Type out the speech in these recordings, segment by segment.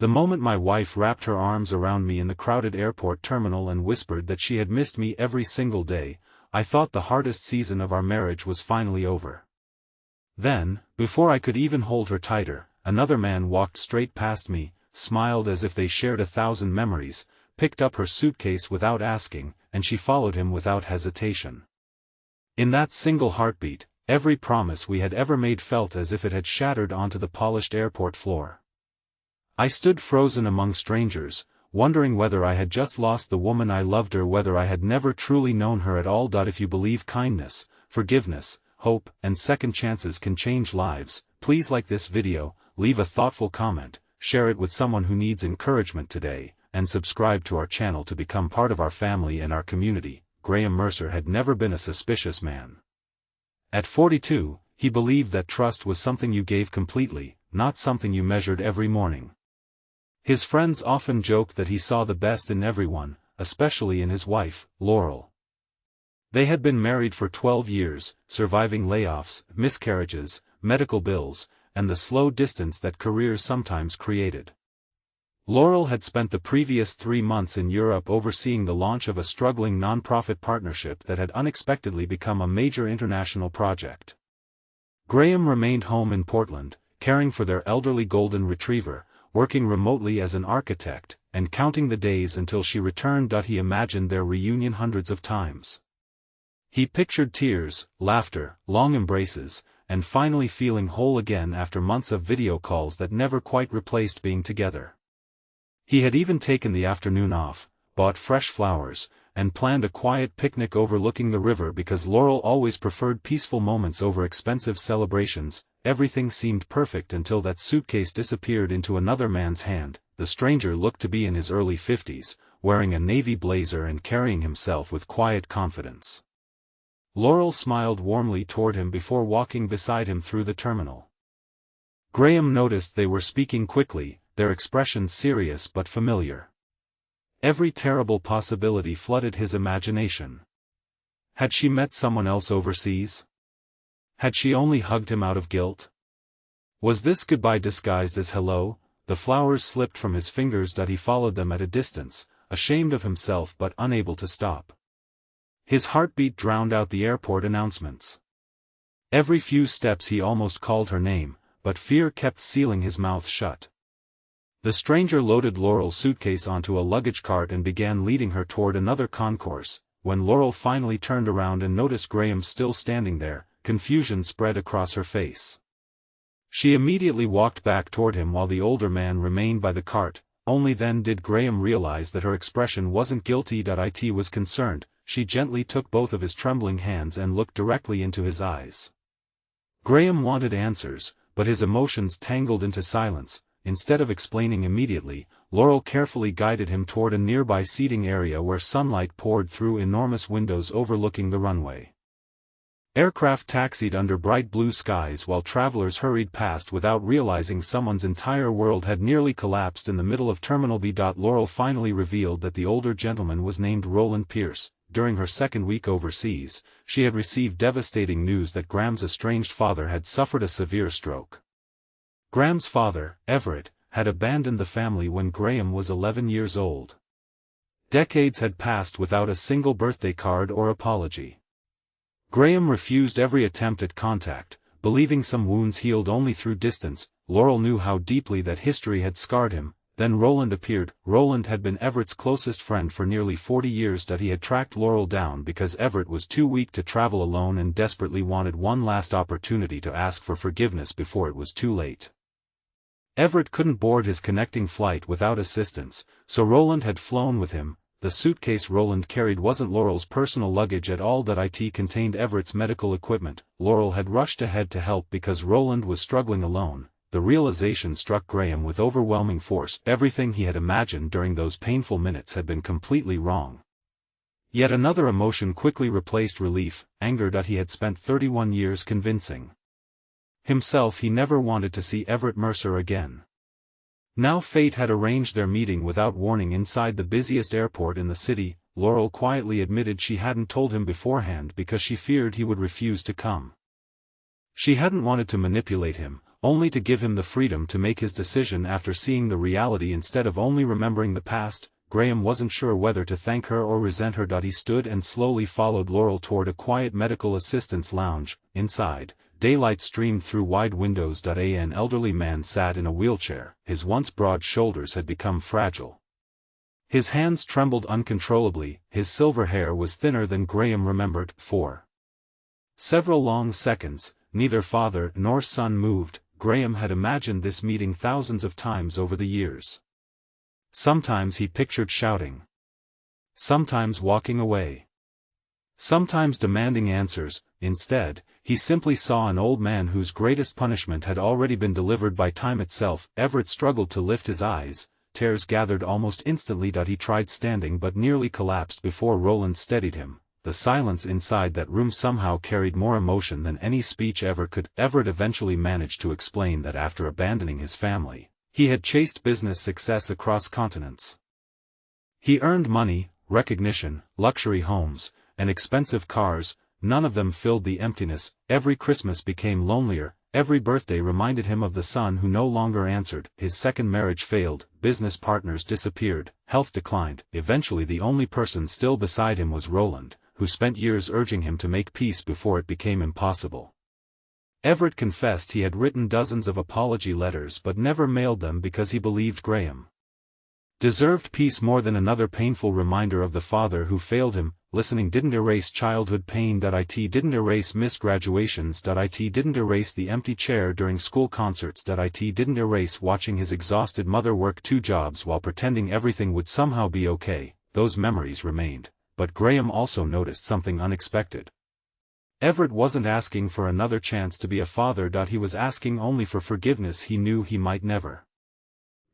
The moment my wife wrapped her arms around me in the crowded airport terminal and whispered that she had missed me every single day, I thought the hardest season of our marriage was finally over. Then, before I could even hold her tighter, another man walked straight past me, smiled as if they shared 1,000 memories, picked up her suitcase without asking, and she followed him without hesitation. In that single heartbeat, every promise we had ever made felt as if it had shattered onto the polished airport floor. I stood frozen among strangers, wondering whether I had just lost the woman I loved or whether I had never truly known her at all. If you believe kindness, forgiveness, hope, and second chances can change lives, please like this video, leave a thoughtful comment, share it with someone who needs encouragement today, and subscribe to our channel to become part of our family and our community. Graham Mercer had never been a suspicious man. At 42, he believed that trust was something you gave completely, not something you measured every morning. His friends often joked that he saw the best in everyone, especially in his wife, Laurel. They had been married for 12 years, surviving layoffs, miscarriages, medical bills, and the slow distance that careers sometimes created. Laurel had spent the previous 3 months in Europe overseeing the launch of a struggling nonprofit partnership that had unexpectedly become a major international project. Graham remained home in Portland, caring for their elderly golden retriever, working remotely as an architect, and counting the days until she returned. He imagined their reunion hundreds of times. He pictured tears, laughter, long embraces, and finally feeling whole again after months of video calls that never quite replaced being together. He had even taken the afternoon off, bought fresh flowers, and planned a quiet picnic overlooking the river because Laurel always preferred peaceful moments over expensive celebrations. Everything seemed perfect until that suitcase disappeared into another man's hand. The stranger looked to be in his early 50s, wearing a navy blazer and carrying himself with quiet confidence. Laurel smiled warmly toward him before walking beside him through the terminal. Graham noticed they were speaking quickly, their expressions serious but familiar. Every terrible possibility flooded his imagination. Had she met someone else overseas? Had she only hugged him out of guilt? Was this goodbye disguised as hello? The flowers slipped from his fingers. He followed them at a distance, ashamed of himself but unable to stop. His heartbeat drowned out the airport announcements. Every few steps he almost called her name, but fear kept sealing his mouth shut. The stranger loaded Laurel's suitcase onto a luggage cart and began leading her toward another concourse. When Laurel finally turned around and noticed Graham still standing there, confusion spread across her face. She immediately walked back toward him while the older man remained by the cart. Only then did Graham realize that her expression wasn't guilty. It was concerned. She gently took both of his trembling hands and looked directly into his eyes. Graham wanted answers, but his emotions tangled into silence. Instead of explaining immediately, Laurel carefully guided him toward a nearby seating area where sunlight poured through enormous windows overlooking the runway. Aircraft taxied under bright blue skies while travelers hurried past without realizing someone's entire world had nearly collapsed in the middle of Terminal B. Laurel finally revealed that the older gentleman was named Roland Pierce. During her second week overseas, she had received devastating news that Graham's estranged father had suffered a severe stroke. Graham's father, Everett, had abandoned the family when Graham was 11 years old. Decades had passed without a single birthday card or apology. Graham refused every attempt at contact, believing some wounds healed only through distance. Laurel knew how deeply that history had scarred him. Then Roland appeared. Roland had been Everett's closest friend for nearly 40 years. He had tracked Laurel down because Everett was too weak to travel alone and desperately wanted one last opportunity to ask for forgiveness before it was too late. Everett couldn't board his connecting flight without assistance, so Roland had flown with him. The suitcase Roland carried wasn't Laurel's personal luggage at all. It contained Everett's medical equipment. Laurel had rushed ahead to help because Roland was struggling alone. The realization struck Graham with overwhelming force. Everything he had imagined during those painful minutes had been completely wrong. Yet another emotion quickly replaced relief, anger. He had spent 31 years convincing himself he never wanted to see Everett Mercer again. Now fate had arranged their meeting without warning inside the busiest airport in the city. Laurel quietly admitted she hadn't told him beforehand because she feared he would refuse to come. She hadn't wanted to manipulate him, only to give him the freedom to make his decision after seeing the reality instead of only remembering the past. Graham wasn't sure whether to thank her or resent her. He stood and slowly followed Laurel toward a quiet medical assistant's lounge. Inside, daylight streamed through wide windows. An elderly man sat in a wheelchair. His once broad shoulders had become fragile. His hands trembled uncontrollably. His silver hair was thinner than Graham remembered. For several long seconds, neither father nor son moved. Graham had imagined this meeting thousands of times over the years. Sometimes he pictured shouting. Sometimes walking away. Sometimes demanding answers. Instead, he simply saw an old man whose greatest punishment had already been delivered by time itself. Everett struggled to lift his eyes. Tears gathered almost instantly. He tried standing but nearly collapsed before Roland steadied him. The silence inside that room somehow carried more emotion than any speech ever could. Everett eventually managed to explain that after abandoning his family, he had chased business success across continents. He earned money, recognition, luxury homes, and expensive cars. None of them filled the emptiness. Every Christmas became lonelier. Every birthday reminded him of the son who no longer answered. His second marriage failed, business partners disappeared, health declined. Eventually the only person still beside him was Roland, who spent years urging him to make peace before it became impossible. Everett confessed he had written dozens of apology letters but never mailed them because he believed Graham deserved peace more than another painful reminder of the father who failed him. Listening didn't erase childhood pain. It didn't erase missed graduations. It didn't erase the empty chair during school concerts. It didn't erase watching his exhausted mother work 2 jobs while pretending everything would somehow be okay. Those memories remained. But Graham also noticed something unexpected. Everett wasn't asking for another chance to be a father. He was asking only for forgiveness he knew he might never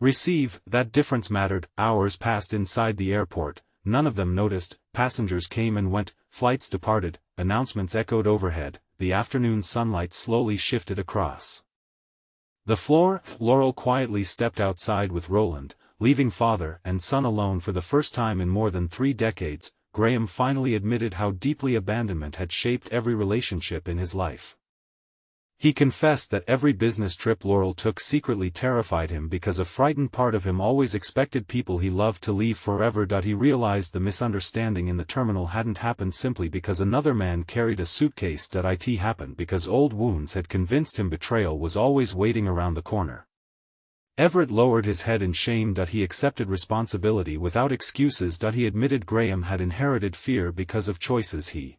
receive. That difference mattered. Hours passed inside the airport. None of them noticed. Passengers came and went, flights departed, announcements echoed overhead. The afternoon sunlight slowly shifted across the floor. Laurel quietly stepped outside with Roland, leaving father and son alone for the first time in more than 3 decades. Graham finally admitted how deeply abandonment had shaped every relationship in his life. He confessed that every business trip Laurel took secretly terrified him because a frightened part of him always expected people he loved to leave forever. He realized the misunderstanding in the terminal hadn't happened simply because another man carried a suitcase. It happened because old wounds had convinced him betrayal was always waiting around the corner. Everett lowered his head in shame. He accepted responsibility without excuses. He admitted Graham had inherited fear because of choices he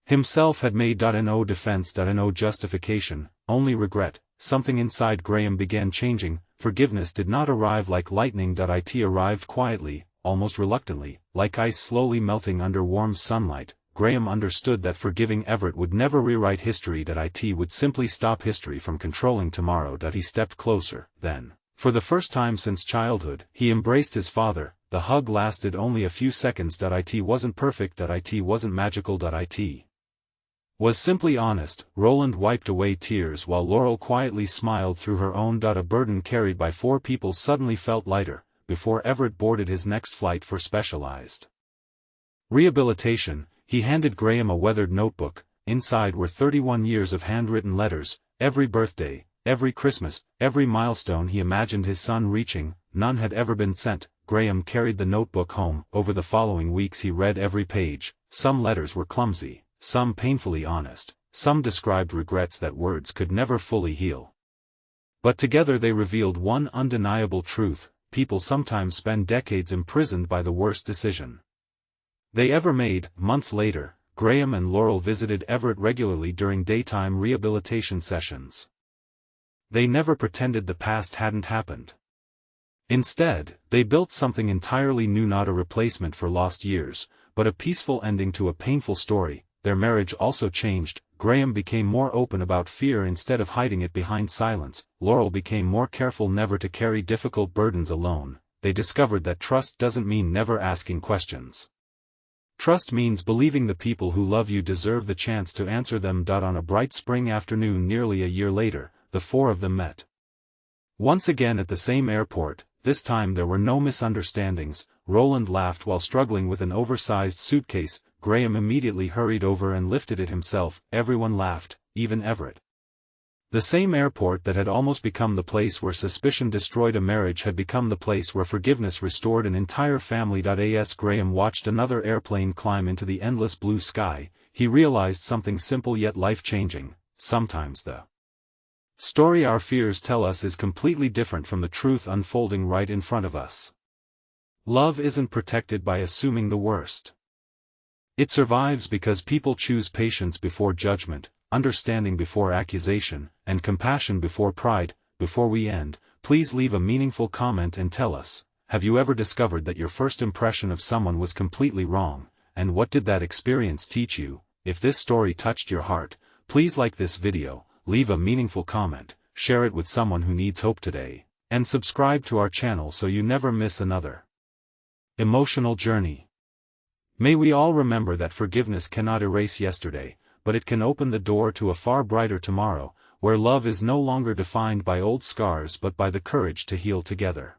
himself had made. No defense, no justification, only regret. Something inside Graham began changing. Forgiveness did not arrive like lightning. It arrived quietly, almost reluctantly, like ice slowly melting under warm sunlight. Graham understood that forgiving Everett would never rewrite history. It would simply stop history from controlling tomorrow. He stepped closer. Then, for the first time since childhood, he embraced his father. The hug lasted only a few seconds. It wasn't perfect. It wasn't magical. It was simply honest. Roland wiped away tears while Laurel quietly smiled through her own. A burden carried by 4 people suddenly felt lighter. Before Everett boarded his next flight for specialized rehabilitation, he handed Graham a weathered notebook. Inside were 31 years of handwritten letters. Every birthday, every Christmas, every milestone he imagined his son reaching. None had ever been sent. Graham carried the notebook home. Over the following weeks he read every page. Some letters were clumsy, some painfully honest, some described regrets that words could never fully heal. But together they revealed one undeniable truth: people sometimes spend decades imprisoned by the worst decision they ever made. Months later, Graham and Laurel visited Everett regularly during daytime rehabilitation sessions. They never pretended the past hadn't happened. Instead, they built something entirely new, not a replacement for lost years, but a peaceful ending to a painful story. Their marriage also changed. Graham became more open about fear instead of hiding it behind silence. Laurel became more careful never to carry difficult burdens alone. They discovered that trust doesn't mean never asking questions. Trust means believing the people who love you deserve the chance to answer them. On a bright spring afternoon nearly a year later, the 4 of them met once again at the same airport. This time there were no misunderstandings. Roland laughed while struggling with an oversized suitcase. Graham immediately hurried over and lifted it himself. Everyone laughed, even Everett. The same airport that had almost become the place where suspicion destroyed a marriage had become the place where forgiveness restored an entire family. As Graham watched another airplane climb into the endless blue sky, he realized something simple yet life-changing: sometimes the story our fears tell us is completely different from the truth unfolding right in front of us. Love isn't protected by assuming the worst. It survives because people choose patience before judgment, understanding before accusation, and compassion before pride. Before we end, please leave a meaningful comment and tell us, have you ever discovered that your first impression of someone was completely wrong, and what did that experience teach you? If this story touched your heart, please like this video, leave a meaningful comment, share it with someone who needs hope today, and subscribe to our channel so you never miss another emotional journey. May we all remember that forgiveness cannot erase yesterday, but it can open the door to a far brighter tomorrow, where love is no longer defined by old scars but by the courage to heal together.